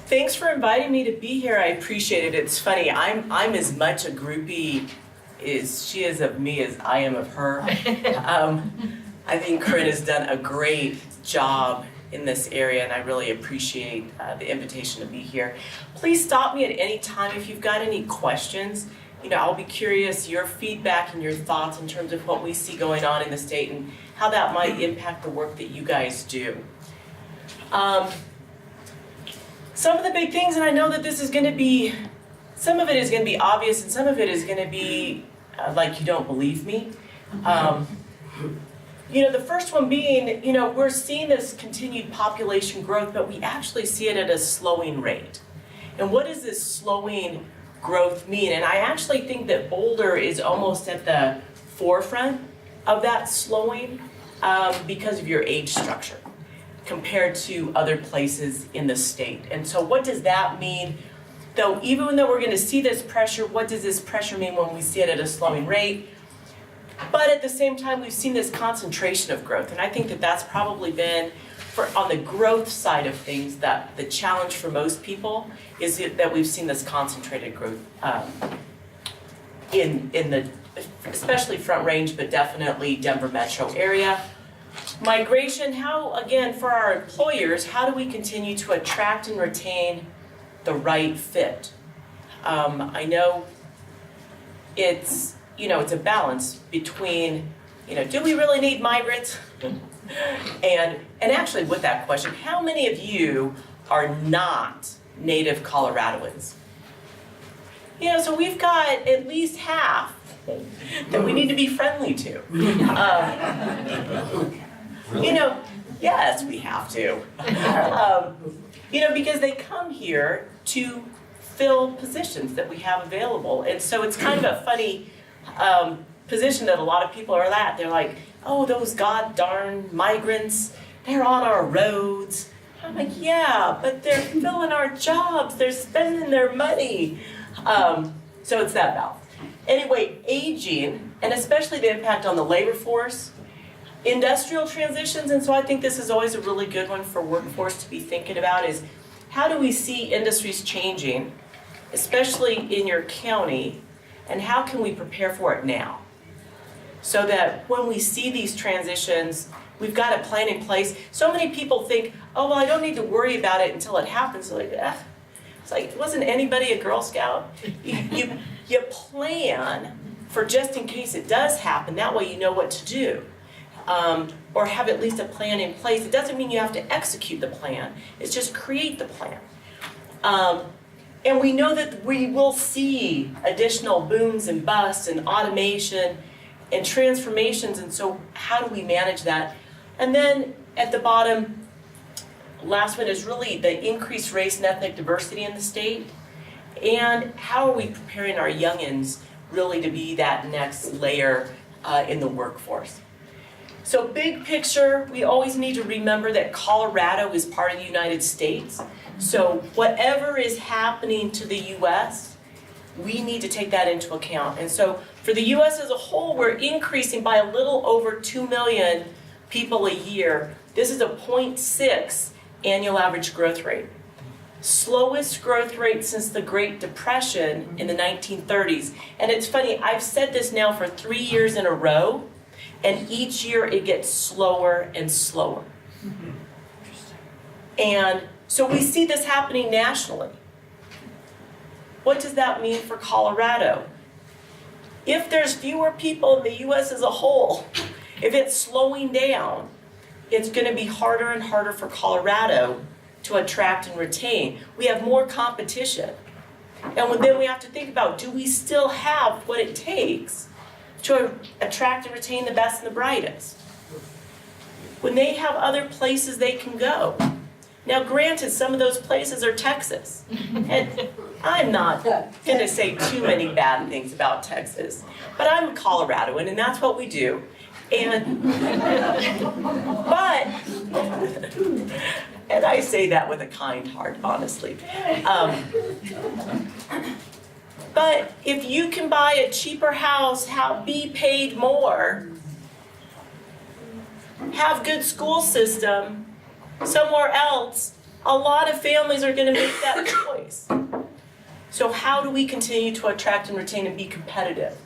Thanks for inviting me to be here. I appreciate it. It's funny, I'm as much a groupie as she is of me as I am of her. I think Corinne has done a great job in this area, and I really appreciate the invitation to be here. Please stop me at any time if you've got any questions. You know, I'll be curious your feedback and your thoughts in terms of what we see going on in the state and how that might impact the work that you guys do. Some of the big things, and I know that this is going to be, some of it is going to be obvious and some of it is going to be like you don't believe me. You know, the first one being, you know, we're seeing this continued population growth, but we actually see it at a slowing rate. And what does this slowing growth mean? And I actually think that Boulder is almost at the forefront of that slowing because of your age structure compared to other places in the state. And so what does that mean? Though, even though we're going to see this pressure, what does this pressure mean when we see it at a slowing rate? But at the same time, we've seen this concentration of growth. And I think that that's probably been, on the growth side of things, that the challenge for most people is that we've seen this concentrated growth in the, especially Front Range, but definitely Denver metro area. Migration, how, again, for our employers, how do we continue to attract and retain the right fit? I know it's, you know, it's a balance between, you know, do we really need migrants? and actually with that question, how many of you are not native Coloradoans? You know, so we've got at least half that we need to be friendly to. You know, yes, we have to. You know, because they come here to fill positions that we have available. And so it's kind of a funny position that a lot of people are at. They're like, oh, those god darn migrants, they're on our roads. I'm like, yeah, but they're filling our jobs. They're spending their money. So it's that balance. Anyway, aging, and especially the impact on the labor force, industrial transitions, and so I think this is always a really good one for workforce to be thinking about is how do we see industries changing, especially in your county, and how can we prepare for it now? So that when we see these transitions, we've got a plan in place. So many people think, oh, well, I don't need to worry about it until it happens. Like, it's like, wasn't anybody a Girl Scout? You plan for just in case it does happen. That way you know what to do. Or have at least a plan in place. It doesn't mean you have to execute the plan. It's just create the plan. And we know that we will see additional booms and busts and automation and transformations, and so how do we manage that? And then at the bottom, last one is really the increased race and ethnic diversity in the state, and how are we preparing our youngins really to be that next layer in the workforce. So big picture, we always need to remember that Colorado is part of the United States. So whatever is happening to the US, we need to take that into account. And so for the US as a whole, we're increasing by a little over 2 million people a year. This is a 0.6 annual average growth rate. Slowest growth rate since the Great Depression in the 1930s. And it's funny, I've said this now for 3 years in a row, and each year it gets slower and slower. And so we see this happening nationally. What does that mean for Colorado? If there's fewer people in the US as a whole, if it's slowing down, it's going to be harder and harder for Colorado to attract and retain. We have more competition. And then we have to think about, do we still have what it takes to attract and retain the best and the brightest when they have other places they can go? Now granted, some of those places are Texas, and I'm not going to say too many bad things about Texas, but I'm a Coloradoan and that's what we do. And and I say that with a kind heart, honestly. But if you can buy a cheaper house, be paid more, have good school system somewhere else, a lot of families are going to make that choice. So how do we continue to attract and retain and be competitive?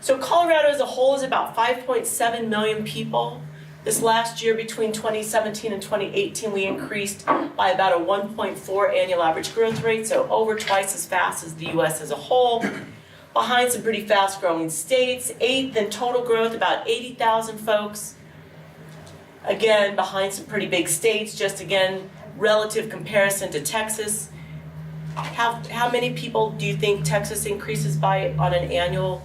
So Colorado as a whole is about 5.7 million people. This last year, between 2017 and 2018, we increased by about a 1.4 annual average growth rate, so over twice as fast as the US as a whole, behind some pretty fast growing states. 8th in total growth, about 80,000 folks. Again, behind some pretty big states, just again, relative comparison to Texas. How many people do you think Texas increases by on an annual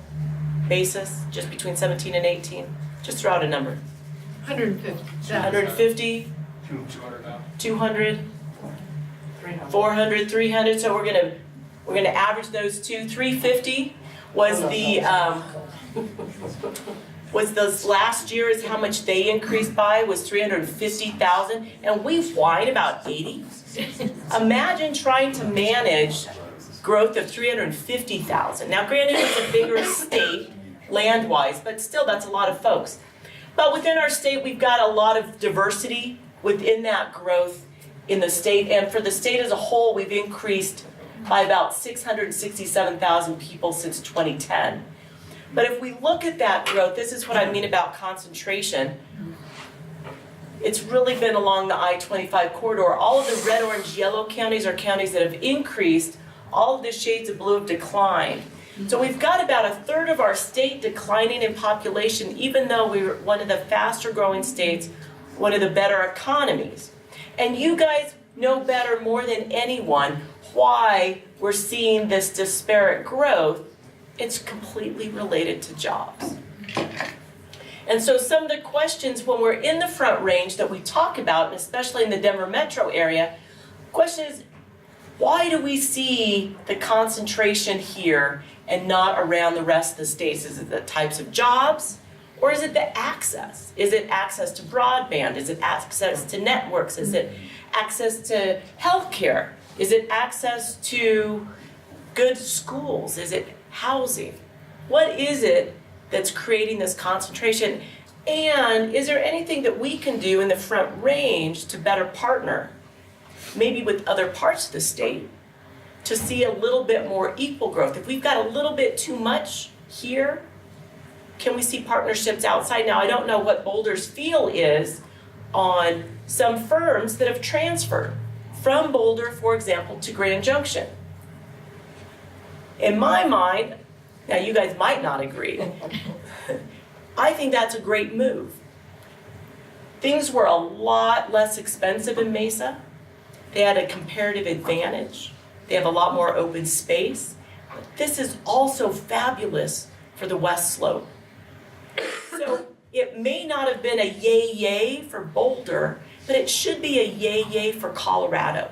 basis, just between 17 and 18? Just throw out a number. 150. 150? 200? 400, 300, so we're gonna average those two. 350 was was this last year is how much they increased by, was 350,000, and we whine about 80. Imagine trying to manage growth of 350,000. Now granted, it's a bigger state land-wise, but still that's a lot of folks. But within our state, we've got a lot of diversity within that growth in the state, and for the state as a whole, we've increased by about 667,000 people since 2010. But if we look at that growth, this is what I mean about concentration. It's really been along the I-25 corridor. All of the red, orange, yellow counties are counties that have increased. All of the shades of blue have declined. So we've got about a third of our state declining in population, even though we're one of the faster growing states, one of the better economies. And you guys know better more than anyone why we're seeing this disparate growth. It's completely related to jobs. And so some of the questions when we're in the Front Range that we talk about, and especially in the Denver metro area, the question is, why do we see the concentration here and not around the rest of the states? Is it the types of jobs, or is it the access? Is it access to broadband? Is it access to networks? Is it access to healthcare? Is it access to good schools? Is it housing? What is it that's creating this concentration? And is there anything that we can do in the Front Range to better partner, maybe with other parts of the state, to see a little bit more equal growth? If we've got a little bit too much here, can we see partnerships outside? Now, I don't know what Boulder's feel is on some firms that have transferred from Boulder, for example, to Grand Junction. In my mind, now you guys might not agree, I think that's a great move. Things were a lot less expensive in Mesa. They had a comparative advantage. They have a lot more open space. But this is also fabulous for the West Slope. So it may not have been a yay for Boulder, but it should be a yay for Colorado.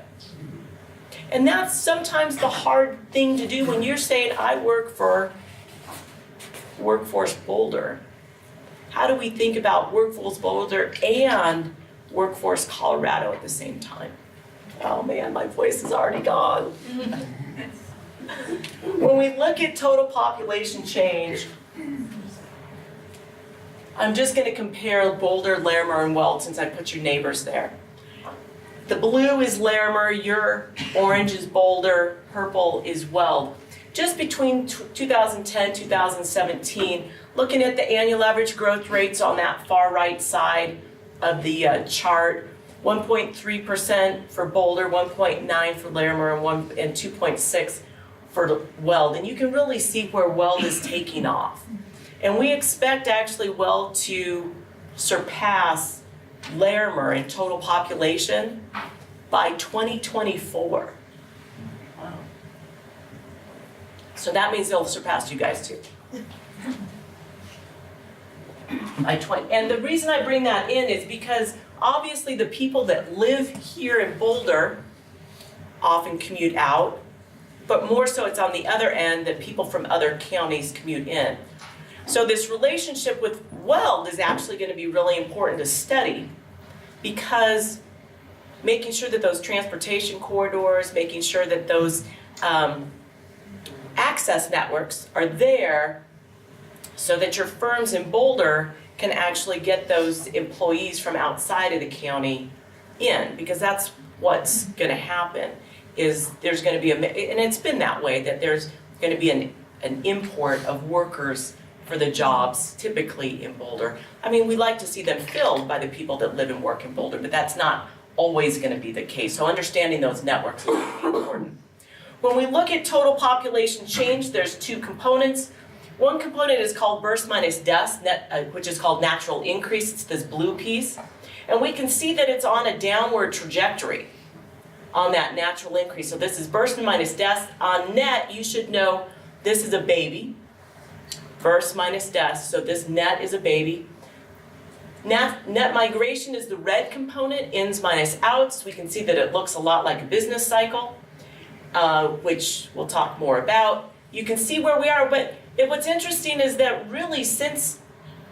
And that's sometimes the hard thing to do when you're saying, I work for Workforce Boulder. How do we think about Workforce Boulder and Workforce Colorado at the same time? Oh man, my voice is already gone. When we look at total population change, I'm just going to compare Boulder, Larimer, and Weld since I put your neighbors there. The blue is Larimer, your orange is Boulder, purple is Weld. Just between 2010 2017, looking at the annual average growth rates on that far right side of the chart, 1.3% for Boulder, 1.9% for Larimer, and 2.6% for Weld. And you can really see where Weld is taking off. And we expect actually Weld to surpass Larimer in total population by 2024. Wow. So that means they'll surpass you guys too. And the reason I bring that in is because obviously the people that live here in Boulder often commute out, but more so it's on the other end that people from other counties commute in. So this relationship with Weld is actually going to be really important to study, because making sure that those transportation corridors, making sure that those access networks are there so that your firms in Boulder can actually get those employees from outside of the county in, because that's what's going to happen, is there's going to be and it's been that way, that there's going to be an import of workers for the jobs typically in Boulder. I mean, we like to see them filled by the people that live and work in Boulder, but that's not always going to be the case. So understanding those networks is really important. When we look at total population change, there's two components. One component is called births minus deaths, which is called natural increase. It's this blue piece. And we can see that it's on a downward trajectory on that natural increase. So this is births minus deaths. On net, you should know this is a baby. Births minus deaths, so this net is a baby. Net migration is the red component, ins minus outs. We can see that it looks a lot like a business cycle, which we'll talk more about. You can see where we are, but what's interesting is that really since,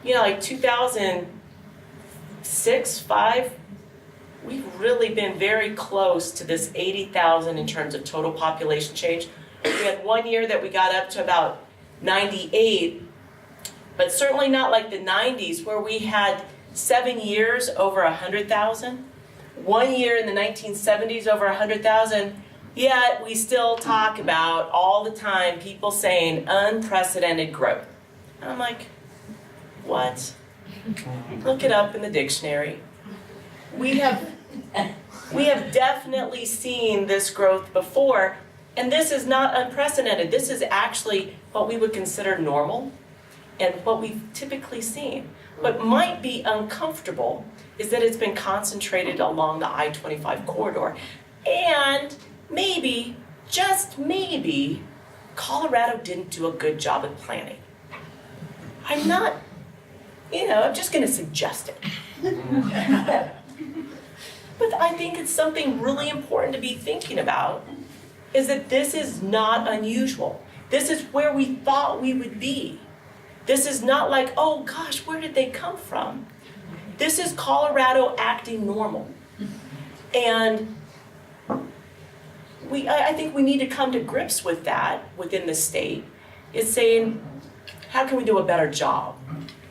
like 2006, 5, we've really been very close to this 80,000 in terms of total population change. We had one year that we got up to about 98, but certainly not like the 90s where we had 7 years over 100,000. 1 year in the 1970s over 100,000. Yet we still talk about all the time people saying unprecedented growth. And I'm like, what? Look it up in the dictionary. We have definitely seen this growth before, and this is not unprecedented. This is actually what we would consider normal and what we've typically seen. What might be uncomfortable is that it's been concentrated along the I-25 corridor. And maybe, just maybe, Colorado didn't do a good job at planning. I'm not, I'm just going to suggest it. But I think it's something really important to be thinking about, is that this is not unusual. This is where we thought we would be. This is not like, oh gosh, where did they come from? This is Colorado acting normal. And I think we need to come to grips with that within the state, is saying, how can we do a better job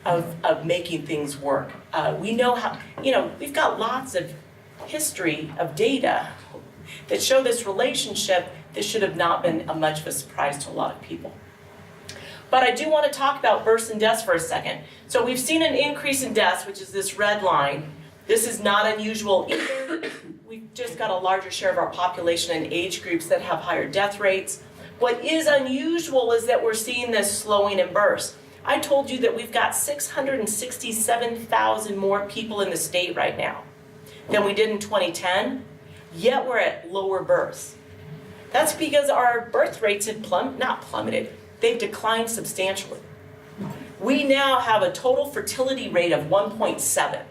of making things work? We know how, we've got lots of history of data that show this relationship. This should have not been much of a surprise to a lot of people. But I do want to talk about births and deaths for a second. So we've seen an increase in deaths, which is this red line. This is not unusual either. We've just got a larger share of our population in age groups that have higher death rates. What is unusual is that we're seeing this slowing in births. I told you that we've got 667,000 more people in the state right now than we did in 2010, yet we're at lower births. That's because our birth rates have not plummeted, they've declined substantially. We now have a total fertility rate of 1.7.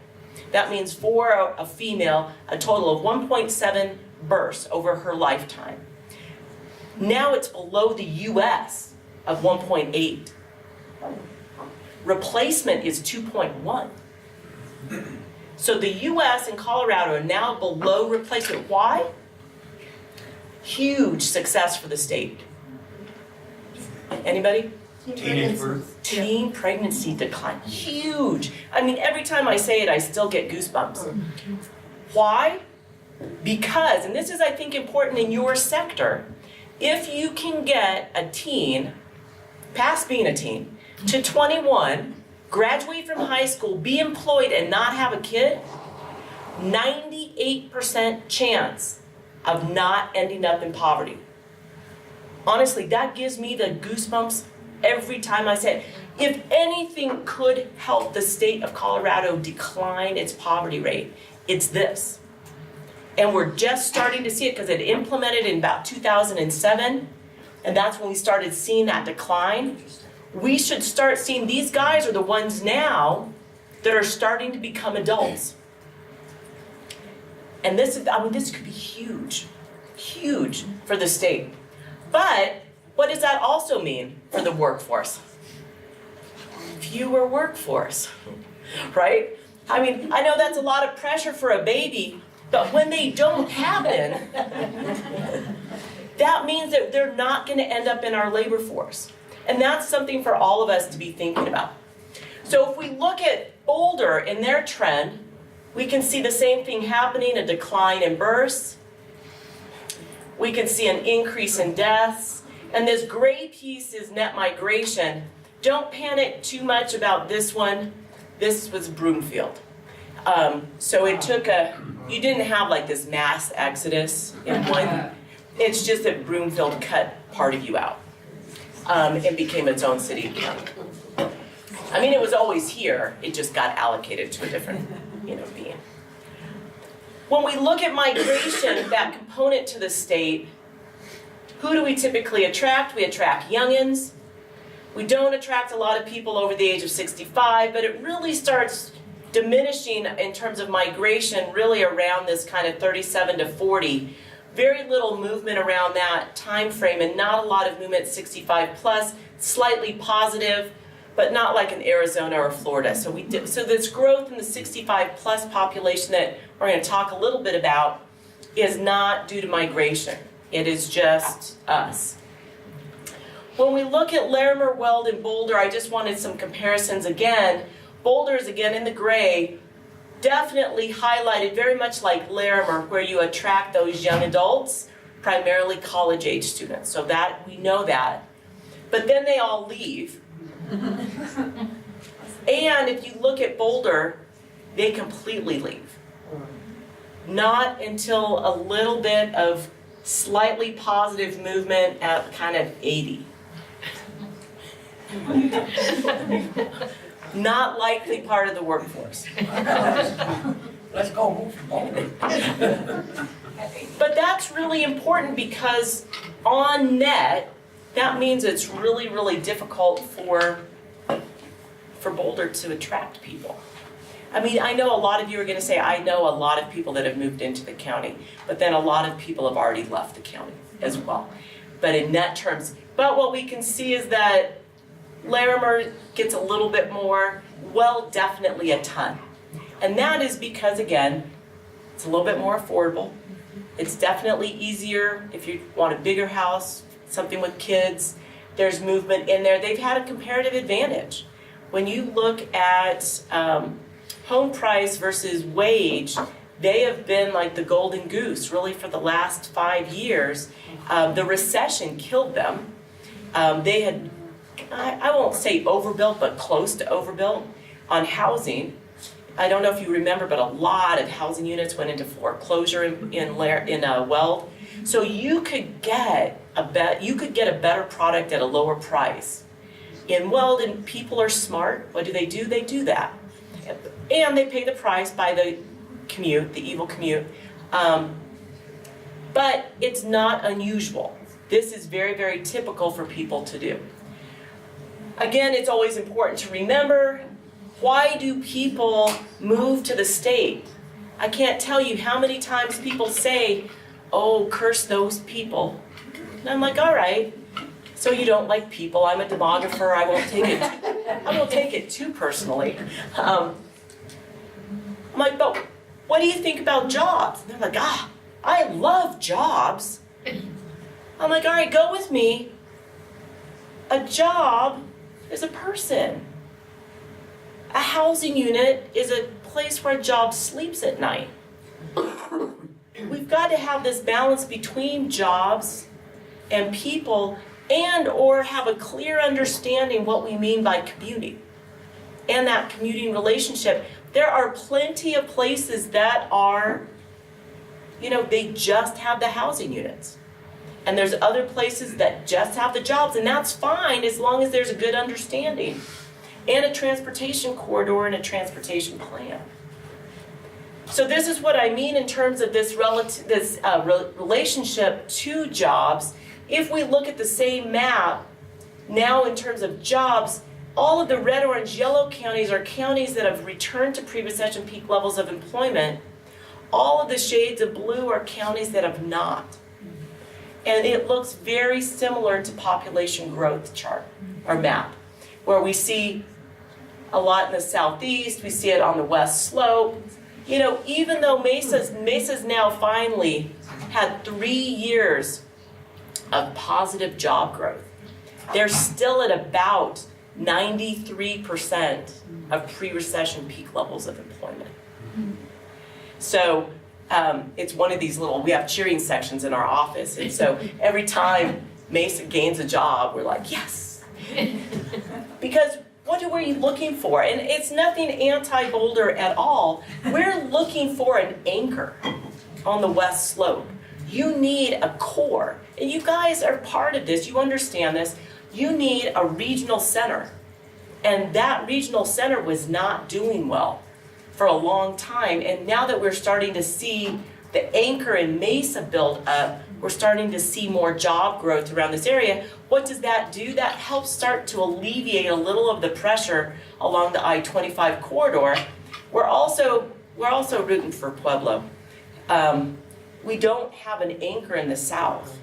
That means for a female, a total of 1.7 births over her lifetime. Now it's below the US of 1.8. Replacement is 2.1. So the US and Colorado are now below replacement. Why? Huge success for the state. Anybody? Teenage birth. Teen pregnancy decline, huge. I mean, every time I say it, I still get goosebumps. Why? Because, and this is, I think, important in your sector, if you can get a teen, past being a teen, to 21, graduate from high school, be employed, and not have a kid, 98% chance of not ending up in poverty. Honestly, that gives me the goosebumps every time I say it. If anything could help the state of Colorado decline its poverty rate, it's this. And we're just starting to see it because it implemented in about 2007, and that's when we started seeing that decline. We should start seeing these guys are the ones now that are starting to become adults. And this could be huge, huge for the state. But what does that also mean for the workforce? Fewer workforce, right? I mean, I know that's a lot of pressure for a baby, but when they don't happen, that means that they're not going to end up in our labor force. And that's something for all of us to be thinking about. So if we look at Boulder in their trend, we can see the same thing happening, a decline in births. We can see an increase in deaths. And this gray piece is net migration. Don't panic too much about this one. This was Broomfield. So it took you didn't have like this mass exodus in one. It's just that Broomfield cut part of you out and became its own city and county. I mean, it was always here. It just got allocated to a different, being. When we look at migration, that component to the state, who do we typically attract? We attract youngins. We don't attract a lot of people over the age of 65, but it really starts diminishing in terms of migration really around this kind of 37 to 40. Very little movement around that time frame and not a lot of movement 65 plus, slightly positive, but not like in Arizona or Florida. So this growth in the 65 plus population that we're going to talk a little bit about is not due to migration. It is just us. When we look at Larimer, Weld, and Boulder, I just wanted some comparisons again. Boulder is again in the gray, definitely highlighted very much like Larimer, where you attract those young adults, primarily college-age students. So that we know that. But then they all leave. And if you look at Boulder, they completely leave. Not until a little bit of slightly positive movement at kind of 80. Not likely part of the workforce. Let's go. But that's really important because on net, that means it's really, really difficult for Boulder to attract people. I mean, I know a lot of you are going to say, I know a lot of people that have moved into the county, but then a lot of people have already left the county as well. But in net terms, but what we can see is that Larimer gets a little bit more, well, definitely a ton. And that is because, again, it's a little bit more affordable. It's definitely easier if you want a bigger house, something with kids. There's movement in there. They've had a comparative advantage. When you look at home price versus wage, they have been like the golden goose really for the last 5 years. The recession killed them. They had, I won't say overbuilt, but close to overbuilt on housing. I don't know if you remember, but a lot of housing units went into foreclosure in Weld. So you could get a better product at a lower price. In Weld, and people are smart. What do? They do that. And they pay the price by the commute, the evil commute. But it's not unusual. This is very, very typical for people to do. Again, it's always important to remember, why do people move to the state? I can't tell you how many times people say, oh, curse those people. And I'm like, all right, so you don't like people. I'm a demographer. I won't take it too personally. I'm like, but what do you think about jobs? And they're like, I love jobs. I'm like, all right, go with me. A job is a person. A housing unit is a place where a job sleeps at night. We've got to have this balance between jobs and people, and or have a clear understanding what we mean by commuting and that commuting relationship. There are plenty of places that are, they just have the housing units. And there's other places that just have the jobs, and that's fine as long as there's a good understanding and a transportation corridor and a transportation plan. So this is what I mean in terms of this relationship to jobs. If we look at the same map, now in terms of jobs, all of the red, orange, yellow counties are counties that have returned to pre-recession peak levels of employment. All of the shades of blue are counties that have not. And it looks very similar to population growth chart or map, where we see a lot in the southeast, we see it on the west slope. Even though Mesa's now finally had 3 years of positive job growth, they're still at about 93% of pre-recession peak levels of employment. So it's one of these we have cheering sections in our office, and so every time Mesa gains a job, we're like, yes! Because what are you looking for? And it's nothing anti-Boulder at all. We're looking for an anchor on the west slope. You need a core, and you guys are part of this, you understand this. You need a regional center, and that regional center was not doing well for a long time, and now that we're starting to see the anchor in Mesa build up, we're starting to see more job growth around this area. What does that do? That helps start to alleviate a little of the pressure along the I-25 corridor. We're also rooting for Pueblo. We don't have an anchor in the south,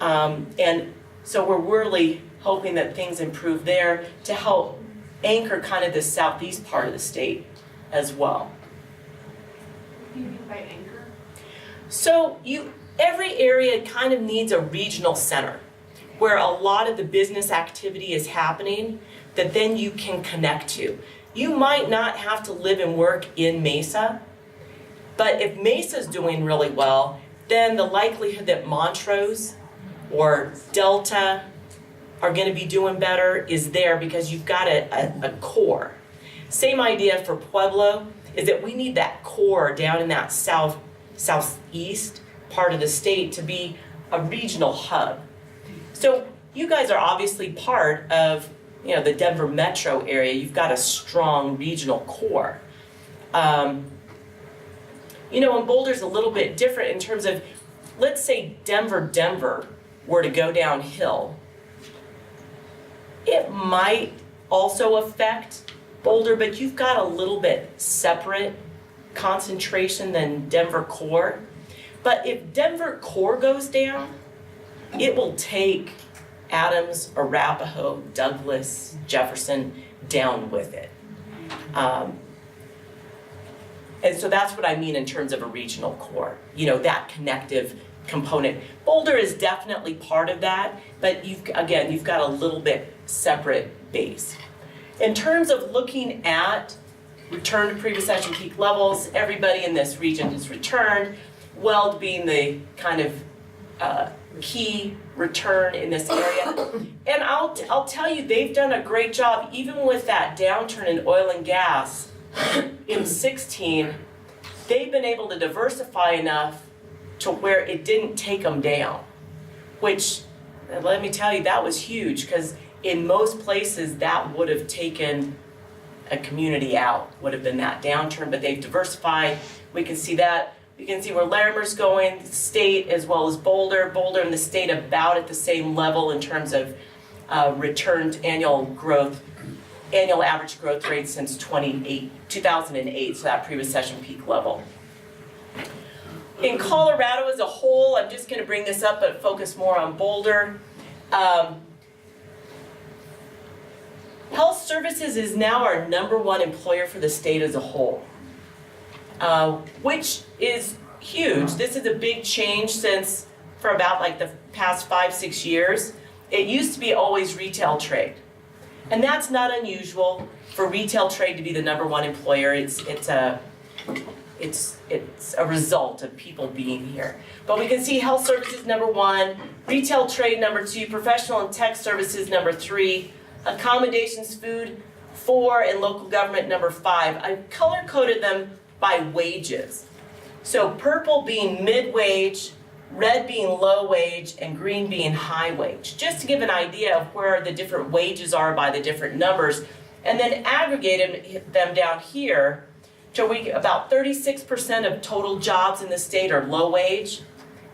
and so we're really hoping that things improve there to help anchor kind of the southeast part of the state as well. What do you mean by anchor? So every area kind of needs a regional center where a lot of the business activity is happening that then you can connect to. You might not have to live and work in Mesa, but if Mesa's doing really well, then the likelihood that Montrose or Delta are going to be doing better is there because you've got a core. Same idea for Pueblo, is that we need that core down in that southeast part of the state to be a regional hub. So you guys are obviously part of the Denver metro area. You've got a strong regional core. And Boulder's a little bit different in terms of, let's say Denver were to go downhill. It might also affect Boulder, but you've got a little bit separate concentration than Denver core. But if Denver core goes down, it will take Adams, Arapahoe, Douglas, Jefferson down with it. And so that's what I mean in terms of a regional core, that connective component. Boulder is definitely part of that, but you've got a little bit separate base. In terms of looking at return to pre-recession peak levels, everybody in this region has returned, Weld being the kind of key return in this area. And I'll tell you, they've done a great job, even with that downturn in oil and gas in 16, they've been able to diversify enough to where it didn't take them down, which, let me tell you, that was huge, because in most places that would have taken a community out, would have been that downturn, but they've diversified. We can see that. We can see where Larimer's going, the state as well as Boulder. Boulder and the state about at the same level in terms of returned annual average growth rate since 2008, so that pre-recession peak level. In Colorado as a whole, I'm just going to bring this up but focus more on Boulder. Health Services is now our #1 employer for the state as a whole, which is huge. This is a big change for about the past 5-6 years. It used to be always retail trade. And that's not unusual for retail trade to be the #1 employer. It's a result of people being here. But we can see health services #1, retail trade #2, professional and tech services #3, accommodations, food 4, and local government #5. I color-coded them by wages. So purple being mid-wage, red being low wage, and green being high wage, just to give an idea of where the different wages are by the different numbers, and then aggregate them down here to about 36% of total jobs in the state are low wage,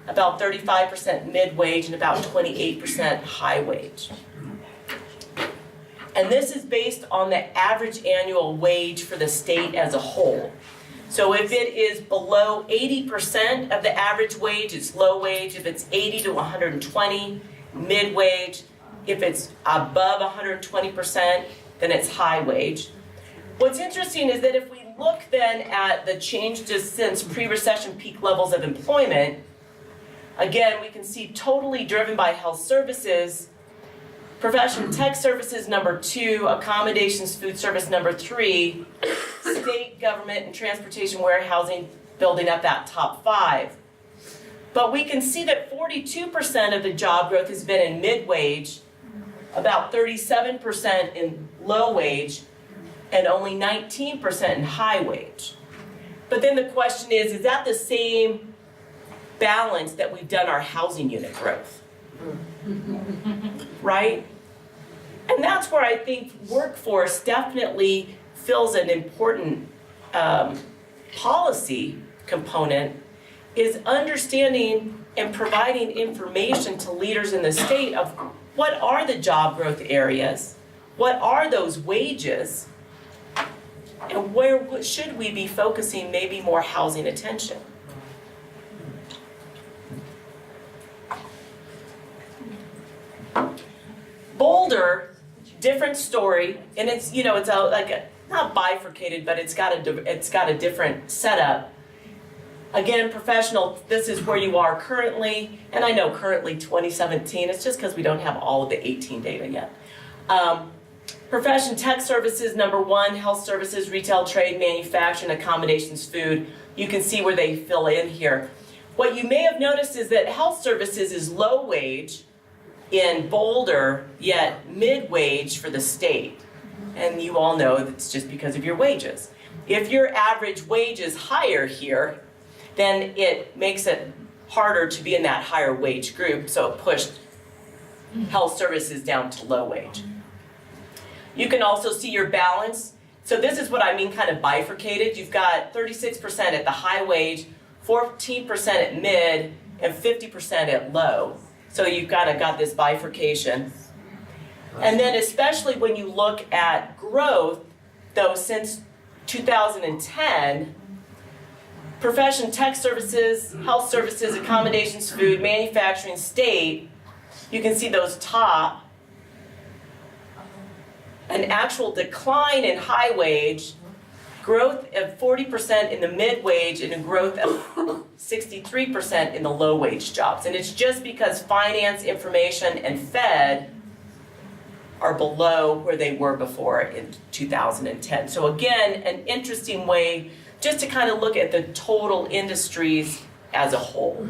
about 35% mid-wage, and about 28% high wage. And this is based on the average annual wage for the state as a whole. So if it is below 80% of the average wage, it's low wage. If it's 80 to 120, mid-wage. If it's above 120%, then it's high wage. What's interesting is that if we look then at the changes since pre-recession peak levels of employment, again, we can see totally driven by health services, Profession tech services, number 2, accommodations, food service, number 3, state government and transportation warehousing building up that top 5. But we can see that 42% of the job growth has been in mid-wage, about 37% in low wage, and only 19% in high wage. But then the question is that the same balance that we've done our housing unit growth? Right? And that's where I think workforce definitely fills an important policy component, is understanding and providing information to leaders in the state of what are the job growth areas, what are those wages, and where should we be focusing maybe more housing attention. Boulder, different story, and it's, you know, it's not bifurcated, but it's got a different setup. Again, professional, this is where you are currently, and I know currently 2017, it's just because we don't have all of the 18 data yet. Profession tech services, number 1, health services, retail, trade, manufacturing, accommodations, food. You can see where they fill in here. What you may have noticed is that health services is low wage in Boulder, yet mid-wage for the state. And you all know that's just because of your wages. If your average wage is higher here, then it makes it harder to be in that higher wage group, so it pushed health services down to low wage. You can also see your balance. So this is what I mean kind of bifurcated. You've got 36% at the high wage, 14% at mid, and 50% at low. So you've kind of got this bifurcation. And then especially when you look at growth, though, since 2010, profession tech services, health services, accommodations, food, manufacturing, state, you can see those top. An actual decline in high wage, growth of 40% in the mid-wage, and a growth of 63% in the low-wage jobs. And it's just because finance, information, and Fed are below where they were before in 2010. So again, an interesting way just to kind of look at the total industries as a whole.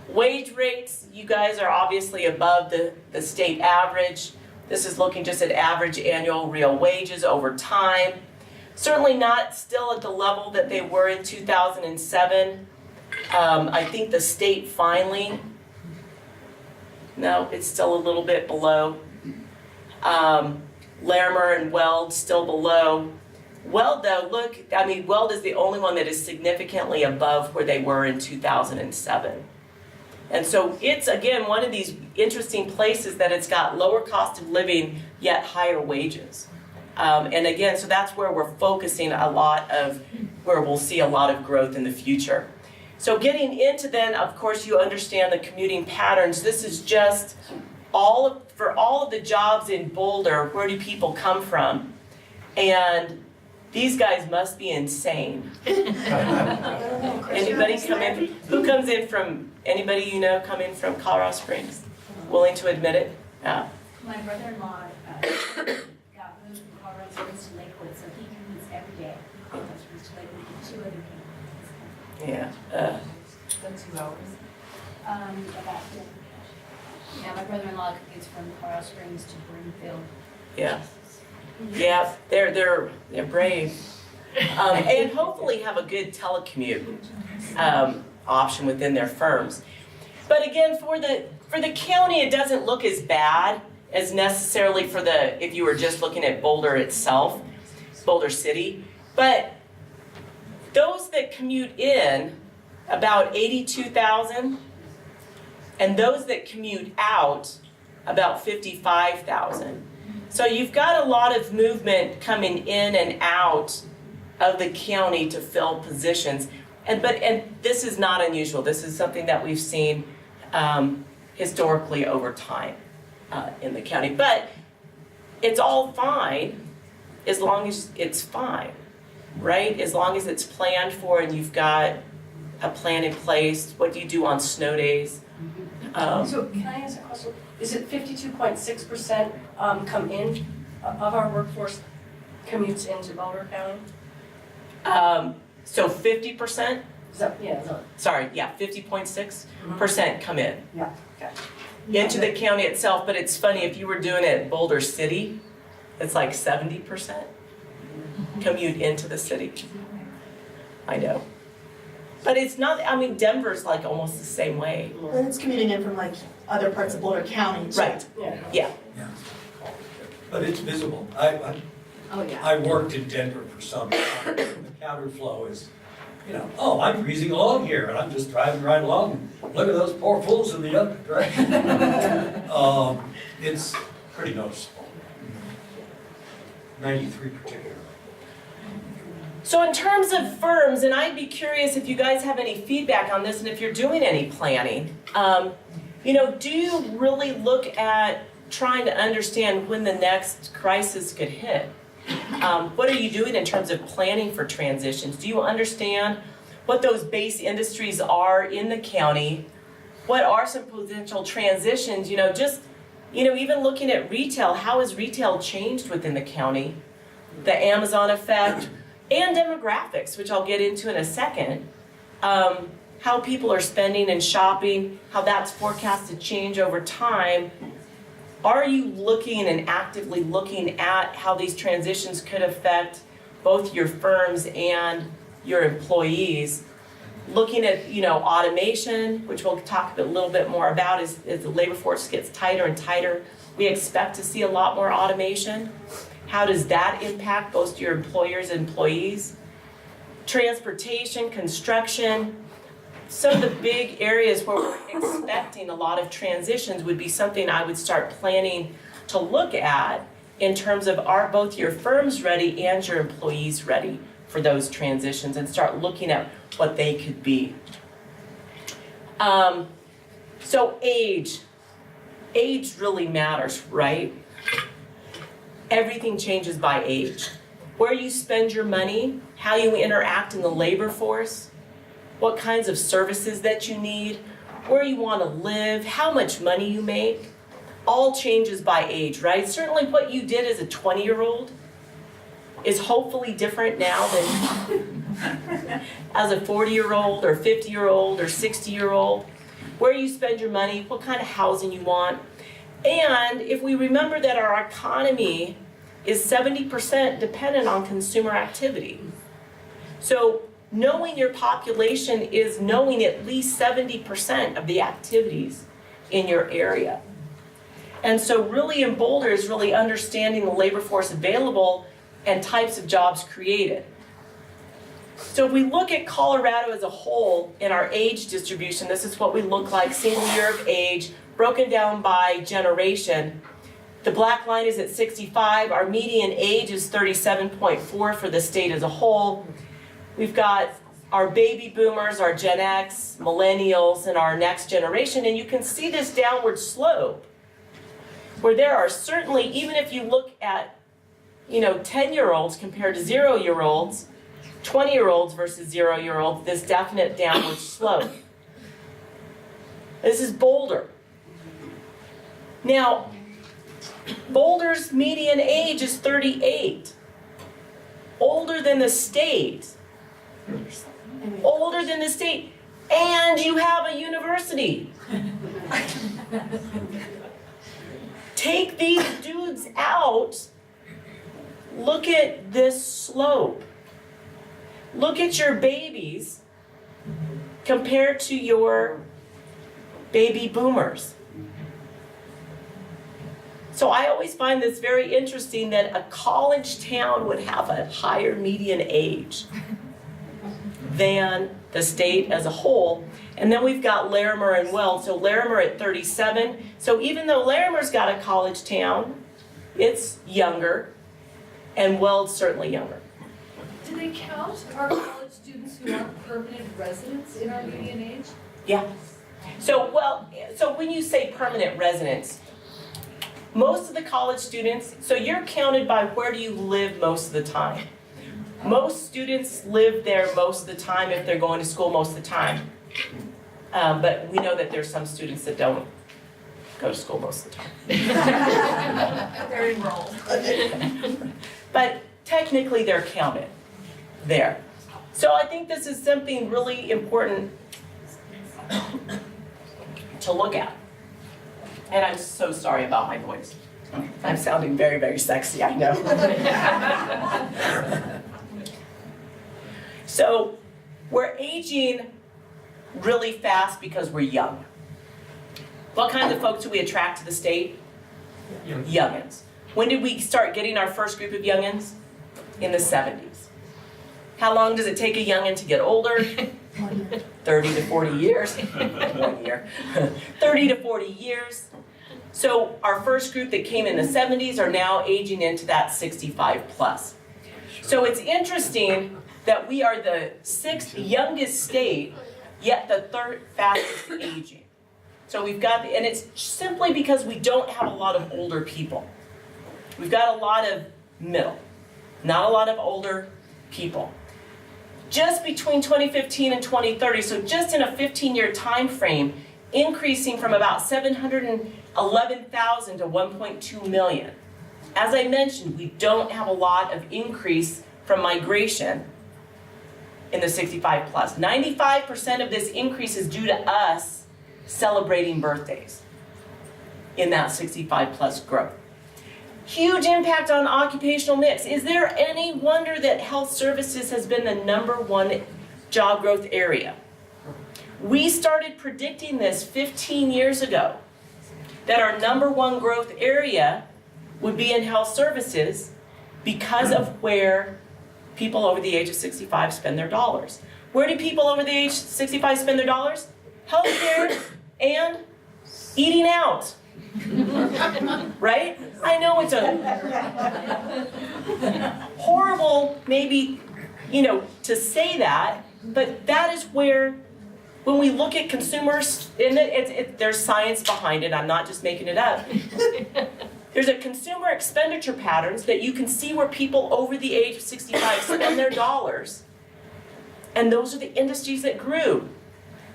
Wage rates, you guys are obviously above the state average. This is looking just at average annual real wages over time. Certainly not still at the level that they were in 2007. I think the state finally, no, it's still a little bit below. Larimer and Weld still below. Weld though, look, I mean, Weld is the only one that is significantly above where they were in 2007. And so it's, again, one of these interesting places that it's got lower cost of living, yet higher wages. And again, so that's where we're focusing a lot of, where we'll see a lot of growth in the future. So getting into then, of course, you understand the commuting patterns. This is just for all of the jobs in Boulder, where do people come from? And these guys must be insane. Anybody come in? Who comes in from, anybody you know come in from Colorado Springs? Willing to admit it? Yeah. My brother-in-law got moved from Colorado Springs to Lakewood, so he commutes every day. Colorado Springs to Lakewood with 2 other people. Yeah. The 2 hours. About, yeah, my brother-in-law commutes from Colorado Springs to Broomfield. Yeah. Yeah, they're brave. And hopefully have a good telecommute option within their firms. But again, for the county, it doesn't look as bad as necessarily if you were just looking at Boulder itself, Boulder City. But those that commute in, about 82,000, and those that commute out, about 55,000. So you've got a lot of movement coming in and out of the county to fill positions. And this is not unusual. This is something that we've seen historically over time in the county. But it's all fine as long as it's fine, right? As long as it's planned for and you've got a plan in place. What do you do on snow days? So can I ask a question? is it 52.6% come in of our workforce commutes into Boulder County? So 50%, Is that, yeah, is that, sorry, yeah, 50.6% come in yeah, okay. into the county itself, but it's funny, if you were doing it in Boulder City, it's like 70% commute into the city. I know. But it's not, I mean, Denver's like almost the same way. And it's commuting in from like other parts of Boulder County. too. Right, Yeah. yeah. But it's visible. Oh, yeah. I worked in Denver for some time. The counter flow is, oh, I'm breezing along here, and I'm just driving right along. Look at those poor fools in the other direction. It's pretty noticeable. 93 particularly. So in terms of firms, and I'd be curious if you guys have any feedback on this and if you're doing any planning, do you really look at trying to understand when the next crisis could hit? What are you doing in terms of planning for transitions? Do you understand what those base industries are in the county? What are some potential transitions? Even looking at retail, how has retail changed within the county? The Amazon effect and demographics, which I'll get into in a second. How people are spending and shopping, how that's forecast to change over time. Are you looking and actively looking at how these transitions could affect both your firms and your employees? Looking at, automation, which we'll talk a little bit more about as the labor force gets tighter and tighter. We expect to see a lot more automation. How does that impact both your employers and employees? Transportation, construction. Some of the big areas where we're expecting a lot of transitions would be something I would start planning to look at in terms of, are both your firms ready and your employees ready for those transitions, and start looking at what they could be. So age really matters, right? Everything changes by age. Where you spend your money, how you interact in the labor force, what kinds of services that you need, where you want to live, how much money you make, all changes by age, right? Certainly what you did as a 20-year-old is hopefully different now than as a 40-year-old or 50-year-old or 60-year-old. Where you spend your money, what kind of housing you want. And if we remember that our economy is 70% dependent on consumer activity. So knowing your population is knowing at least 70% of the activities in your area. And so really in Boulder is really understanding the labor force available and types of jobs created. So if we look at Colorado as a whole in our age distribution, this is what we look like, single year of age, broken down by generation. The black line is at 65. Our median age is 37.4 for the state as a whole. We've got our baby boomers, our Gen X, millennials, and our next generation. And you can see this downward slope where there are certainly, even if you look at 10-year-olds compared to 0-year-olds, 20-year-olds versus 0-year-olds, this definite downward slope. This is Boulder. Now, Boulder's median age is 38. Older than the state. Older than the state. And you have a university. Take these dudes out. Look at this slope. Look at your babies compared to your baby boomers. So I always find this very interesting that a college town would have a higher median age than the state as a whole. And then we've got Larimer and Weld. So Larimer at 37. So even though Larimer's got a college town, it's younger, and Weld's certainly younger. Do they count our college students who are permanent residents in our median age? Yeah. So when you say permanent residents, most of the college students, so you're counted by where do you live most of the time. Most students live there most of the time if they're going to school most of the time. But we know that there's some students that don't. go to school most of the time. They're enrolled. But technically, they're counted there. So I think this is something really important to look at. And I'm so sorry about my voice. I'm sounding very, very sexy, I know. So we're aging really fast because we're young. What kinds of folks do we attract to the state? Youngins. When did we start getting our first group of youngins? In the 70s. How long does it take a youngin to get older? 30 to 40 years. 1 year. 30 to 40 years. So our first group that came in the 70s are now aging into that 65 plus. So it's interesting that we are the 6th youngest state, yet the 3rd fastest aging. So we've got, and it's simply because we don't have a lot of older people. We've got a lot of middle, not a lot of older people. Just between 2015 and 2030, so just in a 15-year time frame, increasing from about 711,000 to 1.2 million. As I mentioned, we don't have a lot of increase from migration in the 65 plus. 95% of this increase is due to us celebrating birthdays in that 65 plus growth. Huge impact on occupational mix. Is there any wonder that health services has been the #1 job growth area? We started predicting this 15 years ago, that our #1 growth area would be in health services because of where people over the age of 65 spend their dollars. Where do people over the age of 65 spend their dollars? Healthcare and eating out. Right? I know it's a horrible, maybe, to say that, but that is where, when we look at consumers, and there's science behind it, I'm not just making it up. There's a consumer expenditure patterns that you can see where people over the age of 65 spend their dollars. And those are the industries that grew.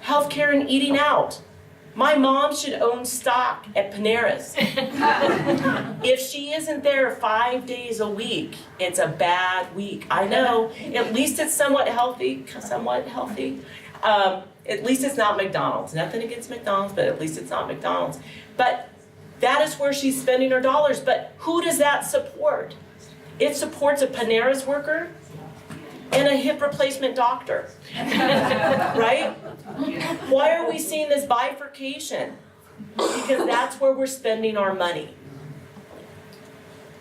Healthcare and eating out. My mom should own stock at Panera's. If she isn't there 5 days a week, it's a bad week. I know, at least it's somewhat healthy. At least it's not McDonald's. Nothing against McDonald's, but at least it's not McDonald's. But that is where she's spending her dollars. But who does that support? It supports a Panera's worker and a hip replacement doctor, right? Why are we seeing this bifurcation? Because that's where we're spending our money.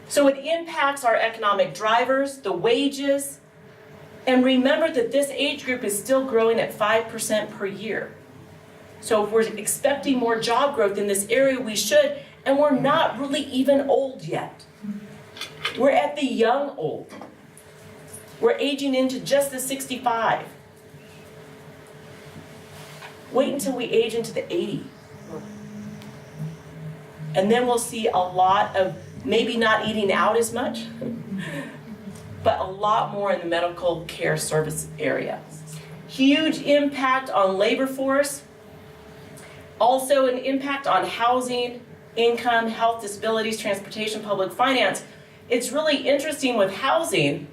So it impacts our economic drivers, the wages, and remember that this age group is still growing at 5% per year. So if we're expecting more job growth in this area, we should, and we're not really even old yet. We're at the young old. We're aging into just the 65. Wait until we age into the 80. And then we'll see a lot of, maybe not eating out as much, but a lot more in the medical care service area. Huge impact on labor force. Also an impact on housing, income, health, disabilities, transportation, public finance. It's really interesting with housing.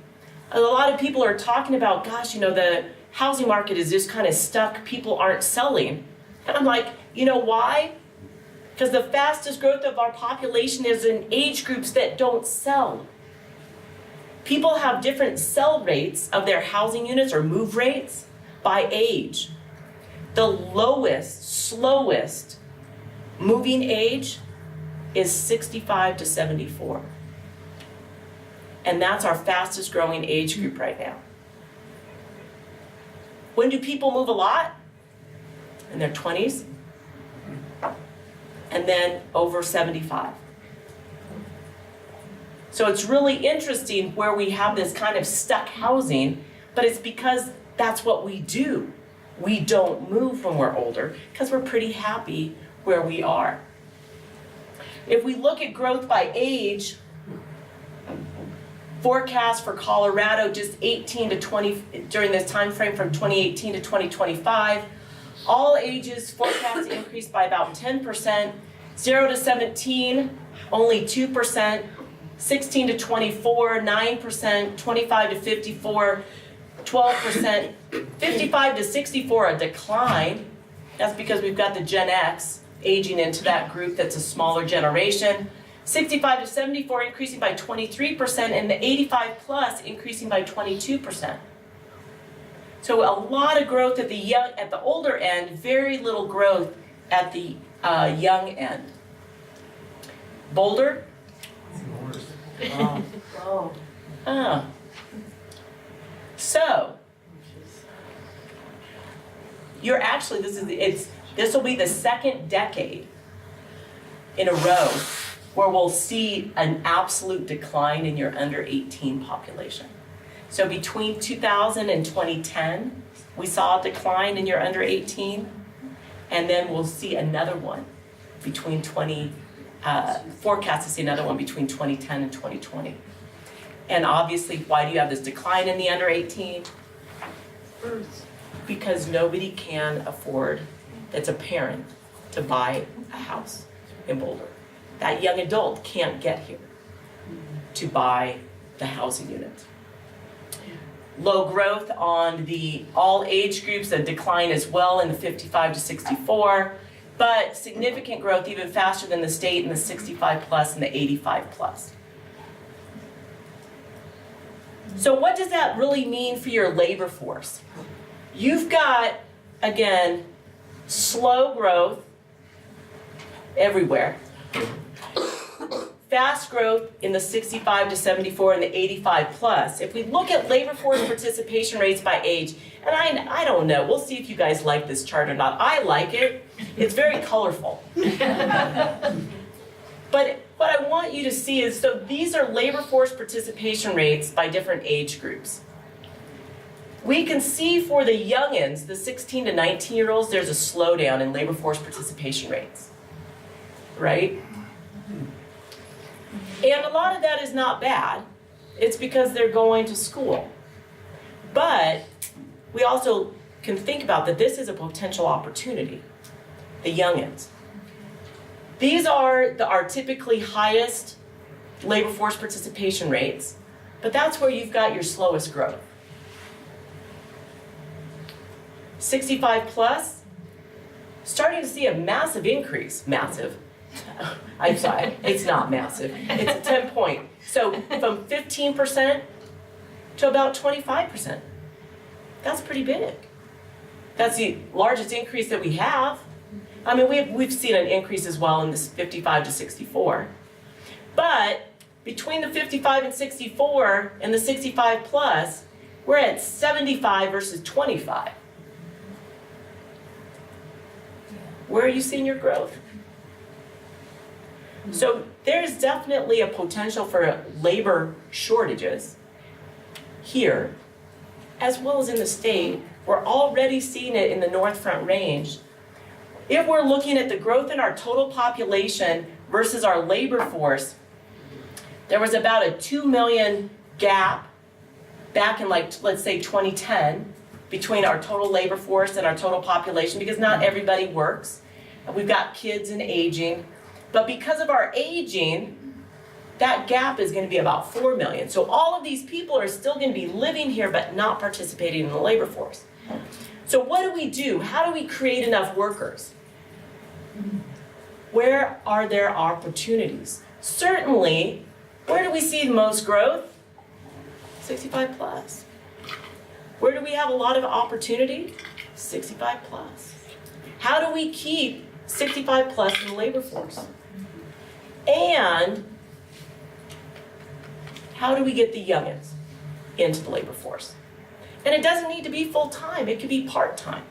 A lot of people are talking about, gosh, the housing market is just kind of stuck. People aren't selling. And I'm like, why? Because the fastest growth of our population is in age groups that don't sell. People have different sell rates of their housing units or move rates by age. The lowest, slowest moving age is 65 to 74. And that's our fastest growing age group right now. When do people move a lot? In their 20s. And then over 75. So it's really interesting where we have this kind of stuck housing, but it's because that's what we do. We don't move when we're older because we're pretty happy where we are. If we look at growth by age, forecast for Colorado, just 18 to 20, during this time frame from 2018 to 2025, all ages forecast to increase by about 10%, 0 to 17, only 2%. 16 to 24, 9%. 25 to 54, 12%. 55 to 64, a decline. That's because we've got the Gen X aging into that group that's a smaller generation. 65 to 74 increasing by 23%, and the 85 plus increasing by 22%. So a lot of growth at the older end, very little growth at the young end. Boulder? Oh. So you're actually this will be the second decade in a row where we'll see an absolute decline in your under 18 population. So between 2000 and 2010, we saw a decline in your under 18, and then we'll see another one between forecast to see another one between 2010 and 2020. And obviously, why do you have this decline in the under 18? Because nobody can afford, that's a parent, to buy a house in Boulder. That young adult can't get here to buy the housing unit. Low growth on the all age groups, a decline as well in the 55 to 64, but significant growth even faster than the state in the 65 plus and the 85 plus. So what does that really mean for your labor force? You've got, again, slow growth everywhere. Fast growth in the 65 to 74 and the 85 plus. If we look at labor force participation rates by age, and I don't know, we'll see if you guys like this chart or not. I like it. It's very colorful. But what I want you to see is, so these are labor force participation rates by different age groups. We can see for the youngins, the 16 to 19-year-olds, there's a slowdown in labor force participation rates, right? And a lot of that is not bad. It's because they're going to school. But we also can think about that this is a potential opportunity, the youngins. These are our typically highest labor force participation rates, but that's where you've got your slowest growth. 65 plus, starting to see a massive increase, massive. I'm sorry, it's not massive, it's a 10 point. So from 15% to about 25%. That's pretty big. That's the largest increase that we have. I mean, we've seen an increase as well in this 55 to 64. But between the 55 and 64 and the 65 plus, we're at 75 versus 25. Where are you seeing your growth? So there's definitely a potential for labor shortages here, as well as in the state. We're already seeing it in the North Front Range. If we're looking at the growth in our total population versus our labor force, there was about a 2 million gap back in, like, let's say 2010 between our total labor force and our total population, because not everybody works. We've got kids and aging. But because of our aging, that gap is going to be about 4 million. So all of these people are still going to be living here but not participating in the labor force. So what do? How do we create enough workers? Where are there opportunities? Certainly, where do we see the most growth? 65 plus. Where do we have a lot of opportunity? 65 plus. How do we keep 65 plus in the labor force? And how do we get the youngins into the labor force? And it doesn't need to be full-time, it could be part-time.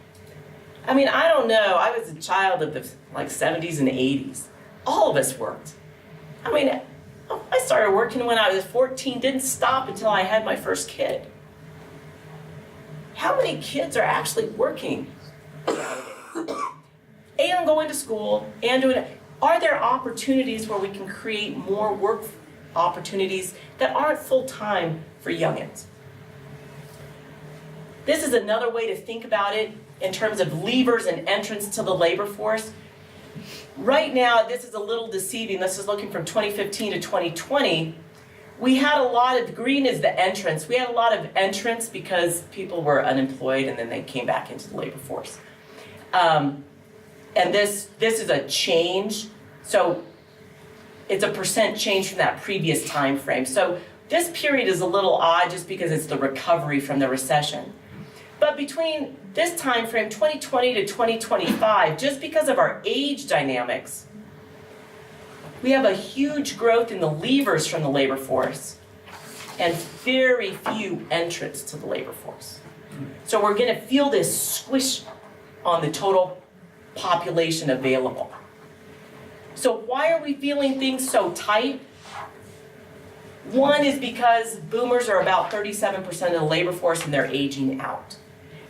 I mean, I don't know, I was a child of the 70s and 80s. All of us worked. I mean, I started working when I was 14, didn't stop until I had my first kid. How many kids are actually working and going to school and doing it? Are there opportunities where we can create more work opportunities that aren't full-time for youngins? This is another way to think about it in terms of levers and entrance to the labor force. right now, this is a little deceiving. This is looking from 2015 to 2020. We had a lot of, green is the entrance. We had a lot of entrance because people were unemployed and then they came back into the labor force. And this is a change. So it's a percent change from that previous time frame. So this period is a little odd just because it's the recovery from the recession. But between this time frame, 2020 to 2025, just because of our age dynamics, we have a huge growth in the leavers from the labor force and very few entrants to the labor force. So we're gonna feel this squish on the total population available. So why are we feeling things so tight? One is because boomers are about 37% of the labor force and they're aging out.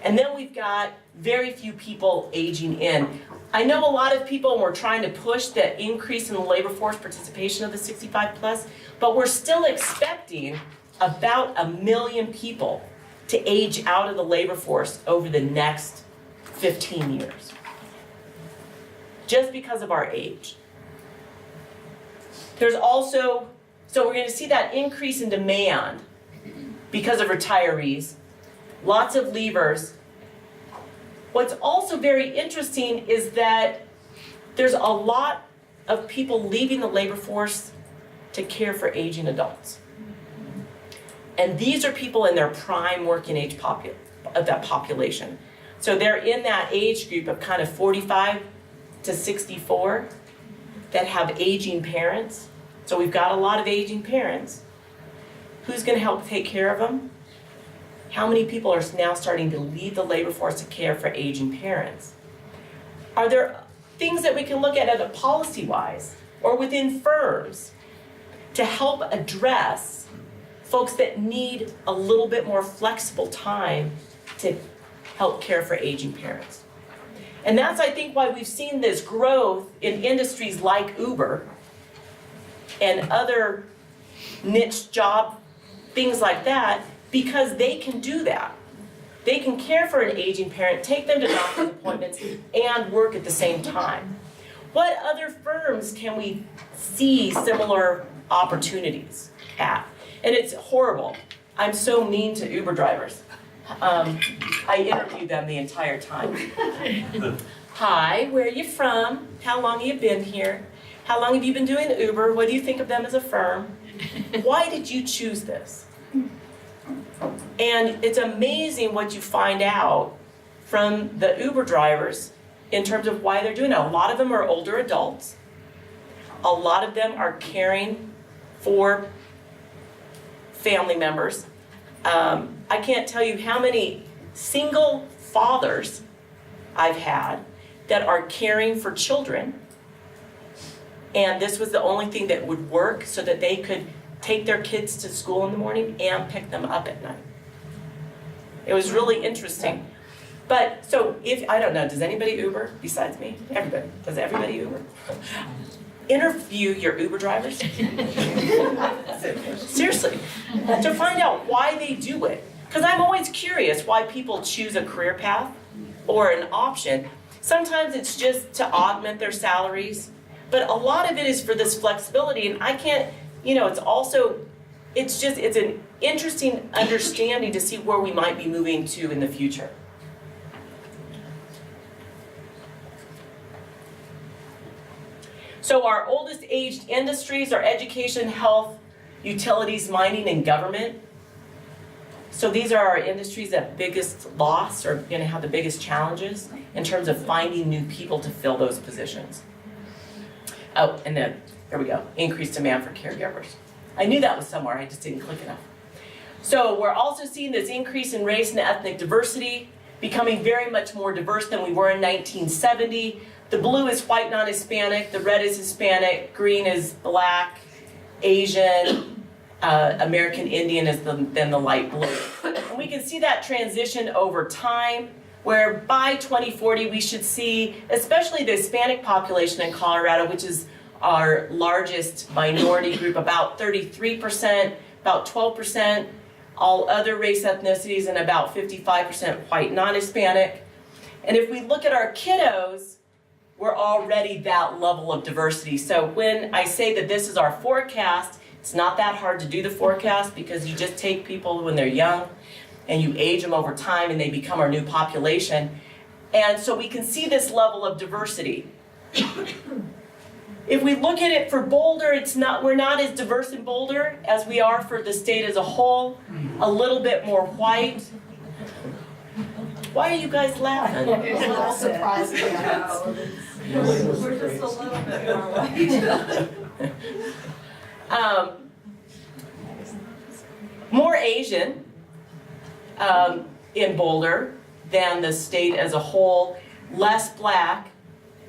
And then we've got very few people aging in. I know a lot of people, and we're trying to push the increase in the labor force participation of the 65 plus, but we're still expecting about 1 million people to age out of the labor force over the next 15 years. Just because of our age. There's also, so we're gonna see that increase in demand because of retirees, lots of leavers. What's also very interesting is that there's a lot of people leaving the labor force to care for aging adults. And these are people in their prime working age of that population. So they're in that age group of kind of 45 to 64 that have aging parents. So we've got a lot of aging parents. Who's gonna help take care of them? How many people are now starting to leave the labor force to care for aging parents? Are there things that we can look at policy-wise or within firms to help address folks that need a little bit more flexible time to help care for aging parents? And that's, I think, why we've seen this growth in industries like Uber and other niche job, things like that, because they can do that. They can care for an aging parent, take them to doctor's appointments, and work at the same time. What other firms can we see similar opportunities at? And it's horrible. I'm so mean to Uber drivers. I interviewed them the entire time. Hi, where are you from? How long have you been here? How long have you been doing Uber? What do you think of them as a firm? Why did you choose this? And it's amazing what you find out from the Uber drivers in terms of why they're doing it. A lot of them are older adults. A lot of them are caring for family members. I can't tell you how many single fathers I've had that are caring for children. And this was the only thing that would work so that they could take their kids to school in the morning and pick them up at night. It was really interesting. But so if, I don't know, does anybody Uber besides me? Everybody. Does everybody Uber? Interview your Uber drivers. Seriously. To find out why they do it. Because I'm always curious why people choose a career path or an option. Sometimes it's just to augment their salaries. But a lot of it is for this flexibility. And I can't, it's also, it's an interesting understanding to see where we might be moving to in the future. So our oldest aged industries are education, health, utilities, mining, and government. So these are our industries that biggest loss or going to have the biggest challenges in terms of finding new people to fill those positions. Oh, and then, there we go, increased demand for caregivers. I knew that was somewhere, I just didn't click enough. So we're also seeing this increase in race and ethnic diversity, becoming very much more diverse than we were in 1970. The blue is white non-Hispanic, the red is Hispanic, green is black, Asian, American Indian is then the light blue. And we can see that transition over time, where by 2040 we should see, especially the Hispanic population in Colorado, which is our largest minority group, about 33%, about 12%, all other race ethnicities, and about 55% white non-Hispanic. And if we look at our kiddos, we're already that level of diversity. So when I say that this is our forecast, it's not that hard to do the forecast because you just take people when they're young and you age them over time and they become our new population. And so we can see this level of diversity. If we look at it for Boulder, we're not as diverse in Boulder as we are for the state as a whole. A little bit more white. Why are you guys laughing? It's a little surprising. We're just a little bit more white. More Asian in Boulder than the state as a whole, less Black.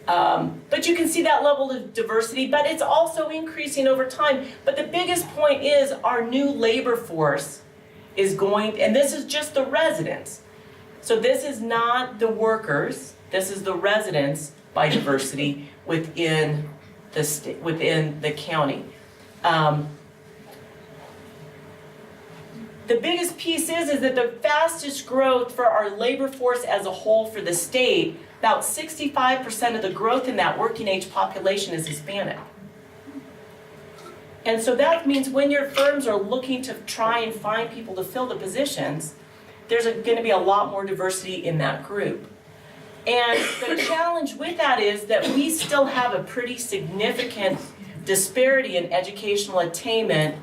But you can see that level of diversity, but it's also increasing over time. But the biggest point is our new labor force is going, and this is just the residents. So this is not the workers, this is the residents by diversity within the county. The biggest piece is that the fastest growth for our labor force as a whole for the state, about 65% of the growth in that working age population is Hispanic. And so that means when your firms are looking to try and find people to fill the positions, there's going to be a lot more diversity in that group. And the challenge with that is that we still have a pretty significant disparity in educational attainment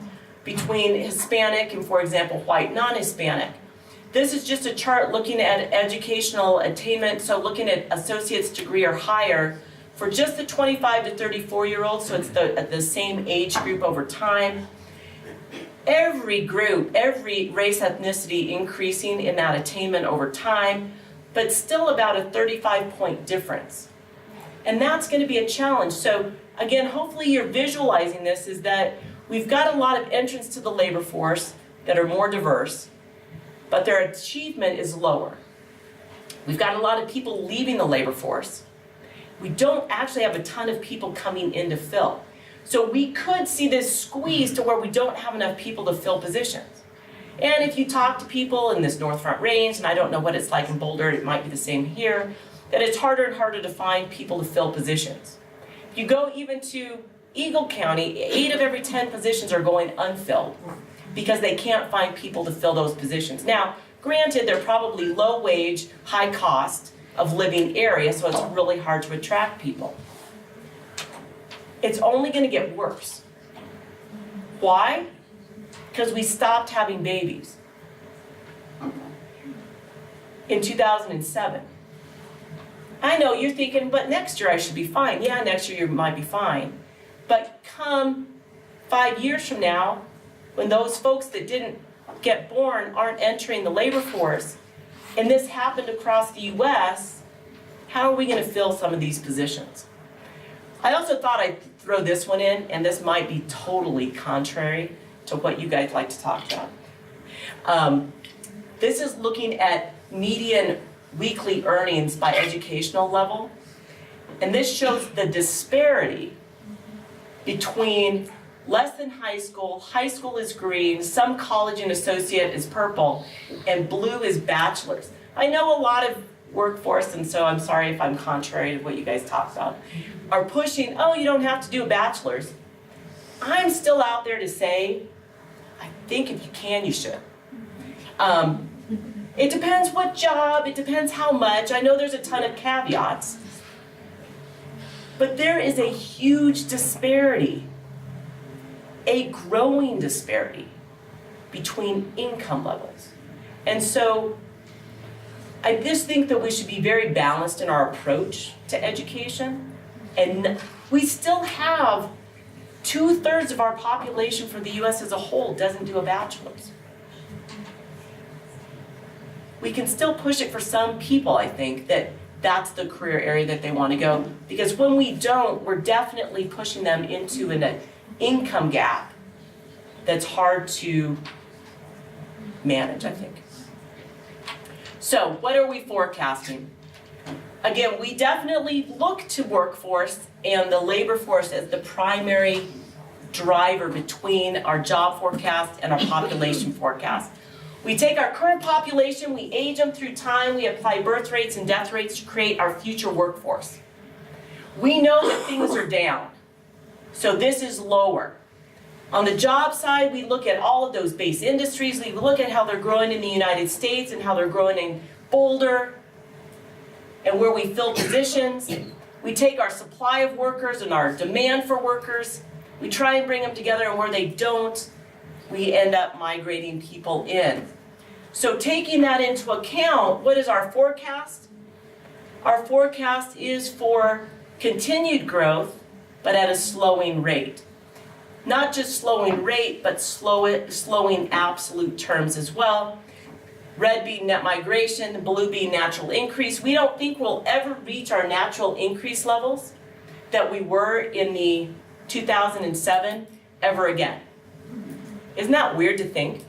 between Hispanic and, for example, white non-Hispanic. This is just a chart looking at educational attainment, so looking at associate's degree or higher for just the 25 to 34-year-olds, so it's the same age group over time. Every group, every race, ethnicity increasing in that attainment over time, but still about a 35-point difference. And that's going to be a challenge. So again, hopefully you're visualizing this is that we've got a lot of entrants to the labor force that are more diverse, but their achievement is lower. We've got a lot of people leaving the labor force. We don't actually have a ton of people coming in to fill. So we could see this squeeze to where we don't have enough people to fill positions. And if you talk to people in this North Front Range, and I don't know what it's like in Boulder, it might be the same here, that it's harder and harder to find people to fill positions. If you go even to Eagle County, 8 of every 10 positions are going unfilled because they can't find people to fill those positions. Now, granted, they're probably low wage, high cost of living area, so it's really hard to attract people. It's only going to get worse. Why? Because we stopped having babies in 2007. I know you're thinking, but next year I should be fine. Yeah, next year you might be fine. But come 5 years from now, when those folks that didn't get born aren't entering the labor force, and this happened across the US, how are we going to fill some of these positions? I also thought I'd throw this one in, and this might be totally contrary to what you guys like to talk about. This is looking at median weekly earnings by educational level, and this shows the disparity between less than high school is green, some college and associate is purple, and blue is bachelor's. I know a lot of workforce, and so I'm sorry if I'm contrary to what you guys talk about, are pushing, oh, you don't have to do a bachelor's. I'm still out there to say, I think if you can, you should. It depends what job, it depends how much. I know there's a ton of caveats, but there is a huge disparity, a growing disparity between income levels. And so I just think that we should be very balanced in our approach to education. And we still have 2/3 of our population for the US as a whole doesn't do a bachelor's. We can still push it for some people, I think, that that's the career area that they want to go. Because when we don't, we're definitely pushing them into an income gap that's hard to manage, I think. So what are we forecasting? Again, we definitely look to workforce and the labor force as the primary driver between our job forecast and our population forecast. We take our current population, we age them through time, we apply birth rates and death rates to create our future workforce. We know that things are down, so this is lower. On the job side, we look at all of those base industries. We look at how they're growing in the United States and how they're growing in Boulder and where we fill positions. We take our supply of workers and our demand for workers. We try and bring them together, and where they don't, we end up migrating people in. So taking that into account, what is our forecast? Our forecast is for continued growth, but at a slowing rate. Not just slowing rate, but slowing absolute terms as well. Red being net migration, blue being natural increase. We don't think we'll ever reach our natural increase levels that we were in the 2007 ever again. Isn't that weird to think?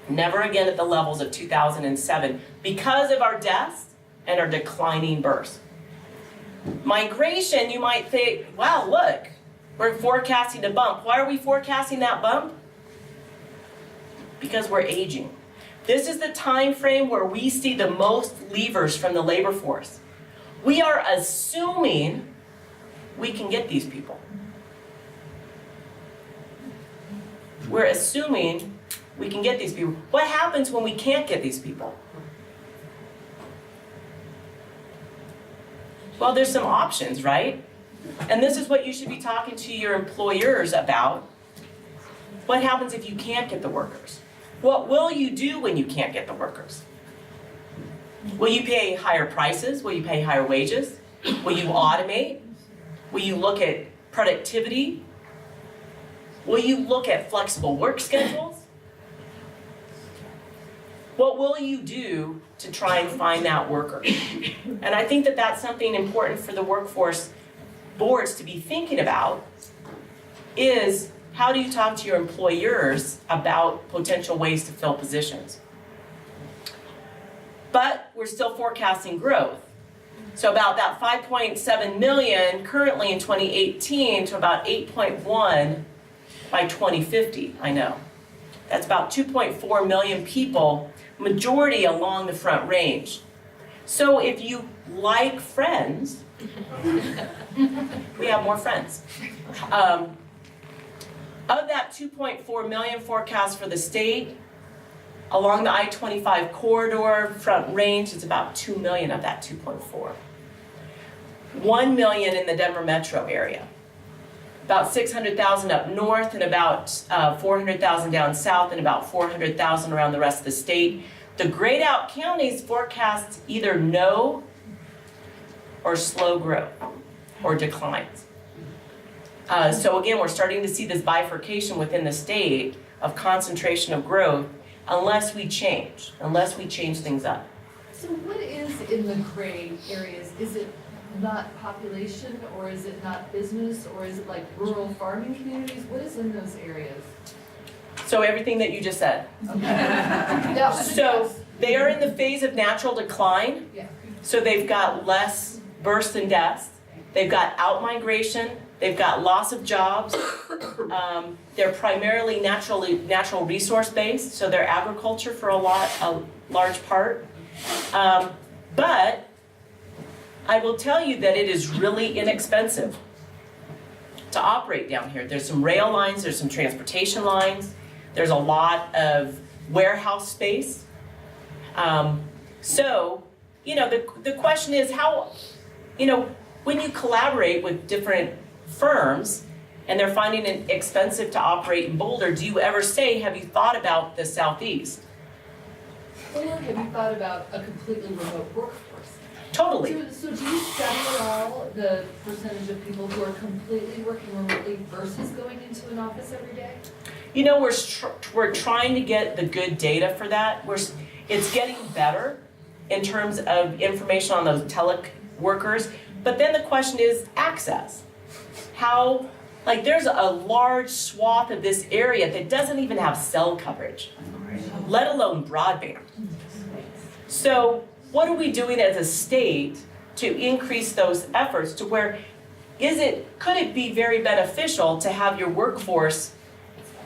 Never again at the levels of 2007 because of our deaths and our declining births. Migration, you might think, wow, look, we're forecasting a bump. Why are we forecasting that bump? Because we're aging. This is the time frame where we see the most leavers from the labor force. We are assuming we can get these people. We're assuming we can get these people. What happens when we can't get these people? Well, there's some options, right? And this is what you should be talking to your employers about. What happens if you can't get the workers? What will you do when you can't get the workers? Will you pay higher prices? Will you pay higher wages? Will you automate? Will you look at productivity? Will you look at flexible work schedules? What will you do to try and find that worker? And I think that that's something important for the workforce boards to be thinking about is how do you talk to your employers about potential ways to fill positions? But we're still forecasting growth. So about that 5.7 million currently in 2018 to about 8.1 by 2050, I know. That's about 2.4 million people, majority along the Front Range. So if you like Friends, we have more friends. Of that 2.4 million forecast for the state, along the I-25 corridor, Front Range, it's about 2 million of that 2.4. 1 million in the Denver metro area. About 600,000 up north and about 400,000 down south and about 400,000 around the rest of the state. The grayed out counties forecast either no or slow growth or declines. So again, we're starting to see this bifurcation within the state of concentration of growth unless we change things up. So what is in the gray areas? Is it not population, or is it not business, or is it like rural farming communities? What is in those areas? So everything that you just said. Okay. Yeah, So they are in the phase of natural decline. yeah. So they've got less births and deaths. They've got out-migration. They've got loss of jobs. They're primarily natural resource based, so they're agriculture for a large part. But I will tell you that it is really inexpensive to operate down here. There's some rail lines, there's some transportation lines, there's a lot of warehouse space. So, the question is how, when you collaborate with different firms and they're finding it expensive to operate in Boulder, do you ever say, have you thought about the Southeast? Or have you thought about a completely remote workforce? Totally. So do you study at all the percentage of people who are completely working remotely versus going into an office every day? We're trying to get the good data for that. It's getting better in terms of information on those teleworkers. But then the question is access. There's a large swath of this area that doesn't even have cell coverage, let alone broadband. So what are we doing as a state to increase those efforts to where could it be very beneficial to have your workforce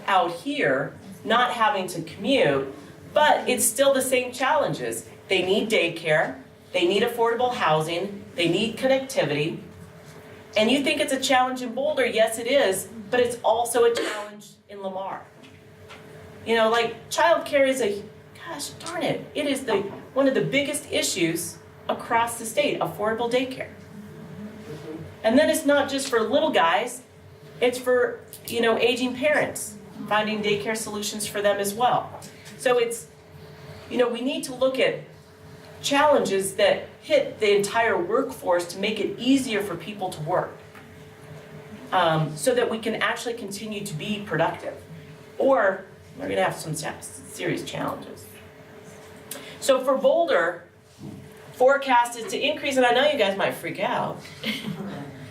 out here not having to commute, but it's still the same challenges. They need daycare, they need affordable housing, they need connectivity. And you think it's a challenge in Boulder, yes it is, but it's also a challenge in Lamar. You know, like childcare is gosh darn it, it is one of the biggest issues across the state, affordable daycare. And then it's not just for little guys, it's for, you know, aging parents, finding daycare solutions for them as well. So it's, you know, we need to look at challenges that hit the entire workforce to make it easier for people to work, so that we can actually continue to be productive. Or we're gonna have some serious challenges. So for Boulder, forecast is to increase, and I know you guys might freak out,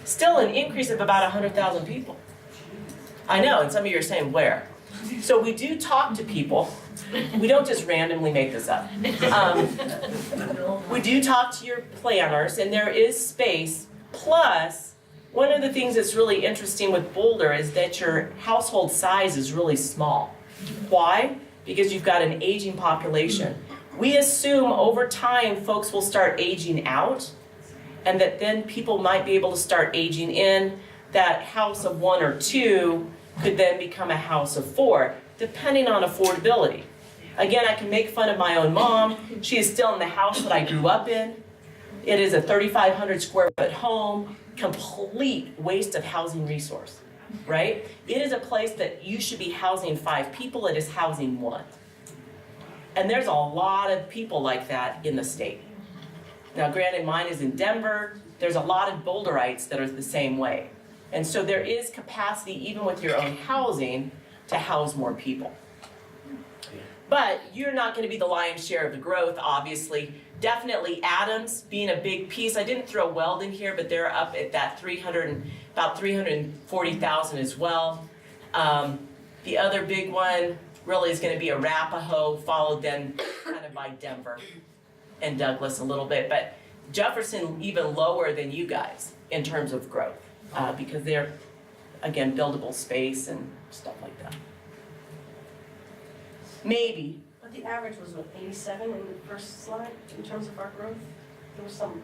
still an increase of about 100,000 people. I know, and some of you are saying, where? So we do talk to people. We don't just randomly make this up. We do talk to your planners, and there is space. Plus, one of the things that's really interesting with Boulder is that your household size is really small. Why? Because you've got an aging population. We assume over time folks will start aging out, and that then people might be able to start aging in. That house of 1 or 2 could then become a house of 4, depending on affordability. Again, I can make fun of my own mom. She is still in the house that I grew up in. It is a 3,500 square foot home, complete waste of housing resource, right? It is a place that you should be housing 5 people, it is housing 1. And there's a lot of people like that in the state. Now granted, mine is in Denver, there's a lot of Boulderites that are the same way. And so there is capacity, even with your own housing, to house more people. But you're not gonna be the lion's share of the growth, obviously. Definitely Adams being a big piece. I didn't throw Weld in here, but they're up at that about 340,000 as well. The other big one really is gonna be Arapahoe, followed then kind of by Denver and Douglas a little bit. But Jefferson even lower than you guys in terms of growth, because they're, again, buildable space and stuff like that. Maybe. But the average was what, 87 in the first slide in terms of our growth? There was some,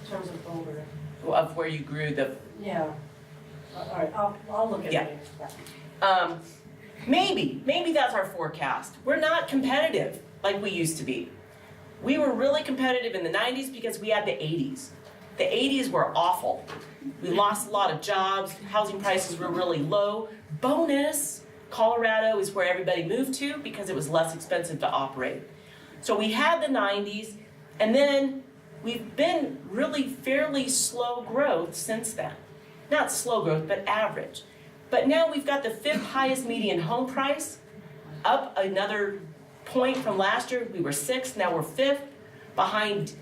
in terms of Boulder. Of where you grew the, Yeah. All right, I'll look at Yeah. it. maybe that's our forecast. We're not competitive like we used to be. We were really competitive in the 90s because we had the 80s. The 80s were awful. We lost a lot of jobs, housing prices were really low. Bonus, Colorado is where everybody moved to because it was less expensive to operate. So we had the 90s, and then we've been really fairly slow growth since then. Not slow growth, but average. But now we've got the 5th highest median home price, up another point from last year. We were 6th, now we're 5th, behind.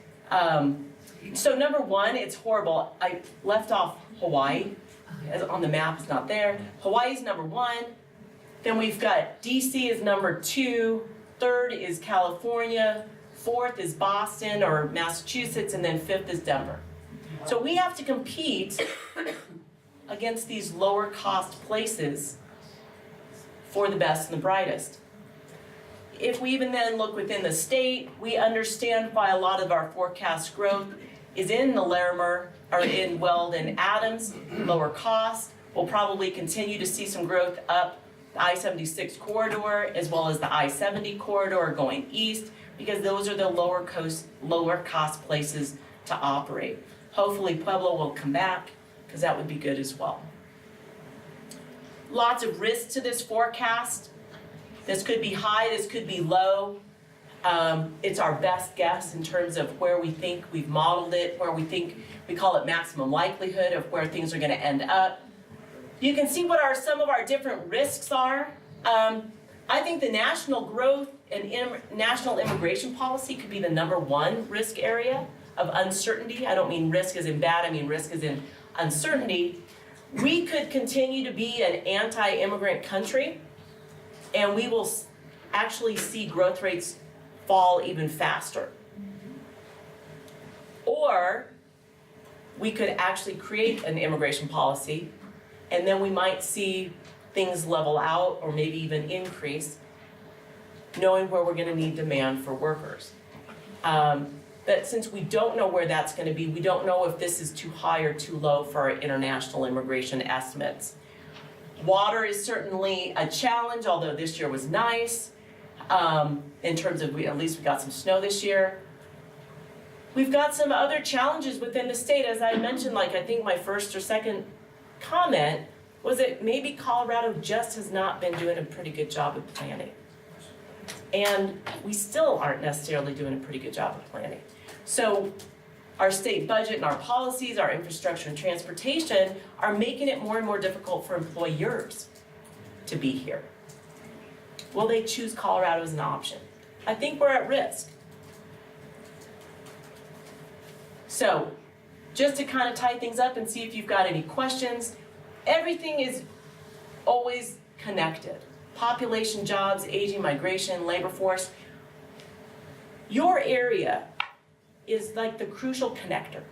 So number 1, it's horrible. I left off Hawaii, as on the map, it's not there. Hawaii's number 1. Then we've got DC is number 2, 3rd is California, 4th is Boston or Massachusetts, and then 5th is Denver. So we have to compete against these lower cost places for the best and the brightest. If we even then look within the state, we understand why a lot of our forecast growth is in the Larimer, or in Weld and Adams, lower cost. We'll probably continue to see some growth up the I-76 corridor, as well as the I-70 corridor going east, because those are the lower cost places to operate. Hopefully Pueblo will come back, because that would be good as well. Lots of risks to this forecast. This could be high, this could be low. It's our best guess in terms of where we think we've modeled it, where we think, we call it maximum likelihood of where things are gonna end up. You can see what some of our different risks are. I think the national growth and national immigration policy could be the number 1 risk area of uncertainty. I don't mean risk as in bad, I mean risk as in uncertainty. We could continue to be an anti-immigrant country, and we will actually see growth rates fall even faster. Or we could actually create an immigration policy, and then we might see things level out or maybe even increase, knowing where we're gonna need demand for workers. that since we don't know where that's gonna be, we don't know if this is too high or too low for our international immigration estimates. Water is certainly a challenge, although this year was nice, in terms of, at least we got some snow this year. We've got some other challenges within the state, as I mentioned, like I think my first or second comment was that maybe Colorado just has not been doing a pretty good job of planning. And we still aren't necessarily doing a pretty good job of planning. So our state budget and our policies, our infrastructure and transportation are making it more and more difficult for employers to be here. Will they choose Colorado as an option? I think we're at risk. So, just to kind of tie things up and see if you've got any questions, everything is always connected. Population, jobs, aging, migration, labor force. Your area is like the crucial connector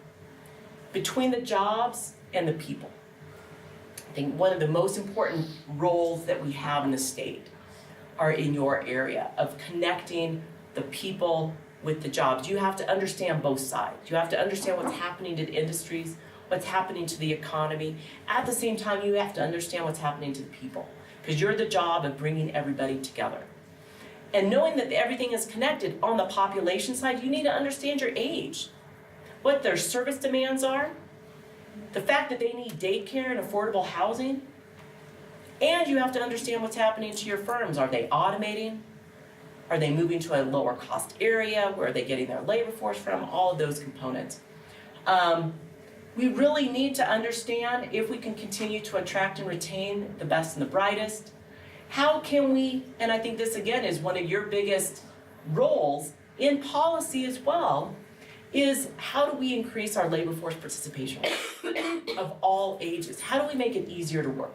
between the jobs and the people. I think one of the most important roles that we have in the state are in your area of connecting the people with the jobs. You have to understand both sides. You have to understand what's happening to the industries, what's happening to the economy. At the same time, you have to understand what's happening to the people, because you're the job of bringing everybody together. And knowing that everything is connected on the population side, you need to understand your age, what their service demands are, the fact that they need daycare and affordable housing, and you have to understand what's happening to your firms. Are they automating? Are they moving to a lower cost area? Where are they getting their labor force from? All of those components. We really need to understand if we can continue to attract and retain the best and the brightest. How can we, and I think this again is one of your biggest roles in policy as well, is how do we increase our labor force participation of all ages? How do we make it easier to work?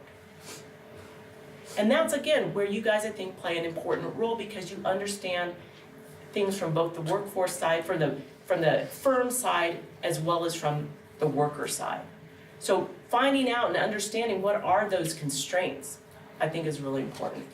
And that's again where you guys I think play an important role, because you understand things from both the workforce side, from the firm side, as well as from the worker side. So finding out and understanding what are those constraints, I think is really important.